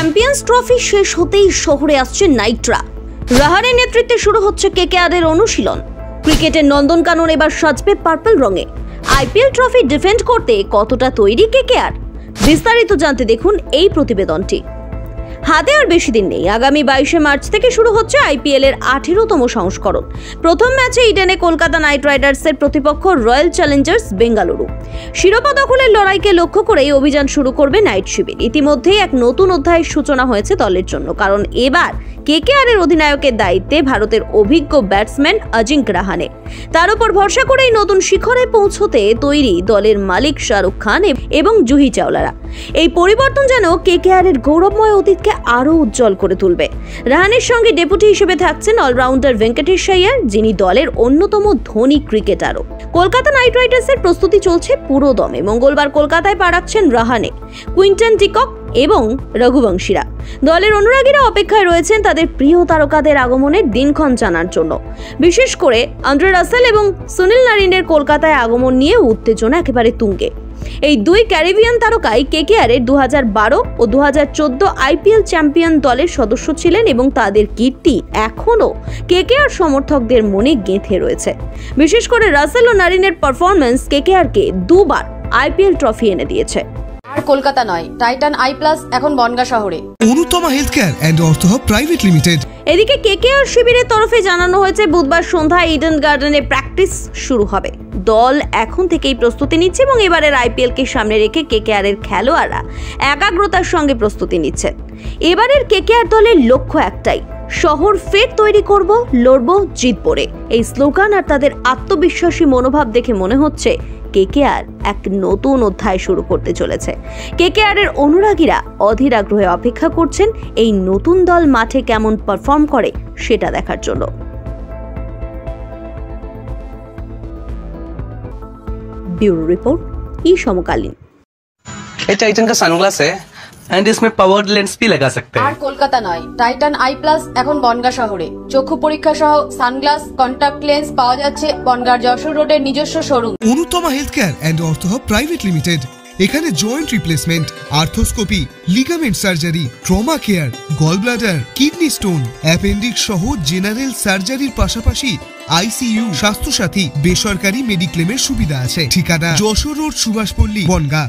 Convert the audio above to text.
Champions trophy শেষ হতেই শহরে আসছে নাইটরা। রাহানের নেতৃত্বে শুরু হচ্ছে কেকেআরের অনুশীলন। ক্রিকেটের নন্দনকানন এবার সাজবে পার্পল রঙে। আইপিএল ট্রফি ডিফেন্ড করতে কতটা তৈরি কেকেআর, বিস্তারিত জানতে দেখুন এই প্রতিবেদনটি। হাতে আর বেশি দিন নেই, আগামী 22শে মার্চ থেকে শুরু হচ্ছে আইপিএল এর 18তম সংস্করণ। প্রথম ম্যাচে ইডেনে কলকাতা নাইট রাইডার্সের প্রতিপক্ষ রয়্যাল চ্যালেঞ্জার্স বেঙ্গালুরু। শিরোপা দখলের লড়াইকে লক্ষ্য করেই অভিযান শুরু করবে নাইট শিবির। ইতিমধ্যেই এক নতুন অধ্যায়ের সূচনা হয়েছে দলের জন্য, কারণ এবার কেকেআরের অধিনায়কের দায়িত্বে ভারতের অভিজ্ঞ ব্যাটসম্যান অজিঙ্ক্য রাহানে। তার উপর ভরসা করেই নতুন শিখরে পৌঁছতে তৈরি দলের মালিক শাহরুখ খান এবং জুহি চাওলারা। এই পরিবর্তন যেন কেকেআরের গৌরবময় অতীতকে আরো উজ্জ্বল করে তুলবে। রাহানের সঙ্গে ডেপুটি হিসেবে থাকছেন অলরাউন্ডার ভেঙ্কটেশ আইয়ার, যিনি দলের অন্যতম ধনী ক্রিকেটারও। কলকাতা নাইট রাইডার্সের প্রস্তুতি চলছে পুরো দমে। মঙ্গলবার কলকাতায় পা রাখছেন রাহানে, কুইন্টন ডিকক এবং রঘুবংশীরা। দলের অনুরাগীরা অপেক্ষায় রয়েছেন তাদের প্রিয় তারকাদের আগমনের দিনক্ষণ জানার জন্য। বিশেষ করে আন্দ্রে রাসেল এবং সুনীল নারিনের কলকাতায় আগমন নিয়ে উত্তেজনা একেবারে তুঙ্গে। এই দুই ক্যারিবিয়ান তারকাই কেকেআরের 2012 ও 2014 আইপিএল চ্যাম্পিয়ন দলের সদস্য ছিলেন এবং তাদের কীর্তি এখনও কেকেআর সমর্থকদের মনে গেঁথে রয়েছে। বিশেষ করে রাসেল ও নারিনের পারফরম্যান্স কেকেআরকে দুবার আইপিএল ট্রফি এনে দিয়েছে। আর কলকাতা নয়, টাইটান আই প্লাস এখন বনগাঁ শহরে। Anutama health care and ortho hub private limited. এদিকে কেকেআর শিবিরের তরফে জানানো হয়েছে বুধবার সন্ধ্যায় ইডেন গার্ডেনে প্র্যাকটিস শুরু হবে। দল এখন থেকেই প্রস্তুতি নিচ্ছে এবং এবারের আইপিএল কে সামনে রেখে কেকেআরের খেলোয়াড়রা একাগ্রতার সঙ্গে প্রস্তুতি নিচ্ছেন। এবারের কেকেআর দলের লক্ষ্য একটাই, শহর ফের তৈরি করব, লড়ব, জিতবো। এই স্লোগান আর তাদের আত্মবিশ্বাসী মনোভাব দেখে মনে হচ্ছে কেকেআর এক নতুন অধ্যায় শুরু করতে চলেছে। কেকেআরের অনুরাগীরা অধীর আগ্রহে অপেক্ষা করছেন এই নতুন দল মাঠে কেমন পারফর্ম করে সেটা দেখার জন্য। ब्यूरो रिपोर्ट, ई समकालीन। ये टाइटन का सनग्लास है एंड इसमें पावर्ड लेंस भी लगा सकते हैं। আর কলকাতা নয়, টাইটান আই প্লাস এখন বনগাঁ শহরে। চক্ষু পরীক্ষা সহ সানগ্লাস, কন্টাক্ট লেন্স পাওয়া যাচ্ছে বনগাঁ যশোর রোডের নিজস্ব showroom Anutama health care and ortho hub private limited. এখানে joint replacement, arthroscopy, ligament surgery, trauma care, gall bladder, kidney stone, appendix সহ জেনারেল সার্জারির পাশাপাশি আইসিইউ, স্বাস্থ্যসাথী, বেসরকারি মেডিক্লেমের সুবিধা আছে। ঠিকানা যশোর রোড, সুভাষপল্লী, বনগাঁ।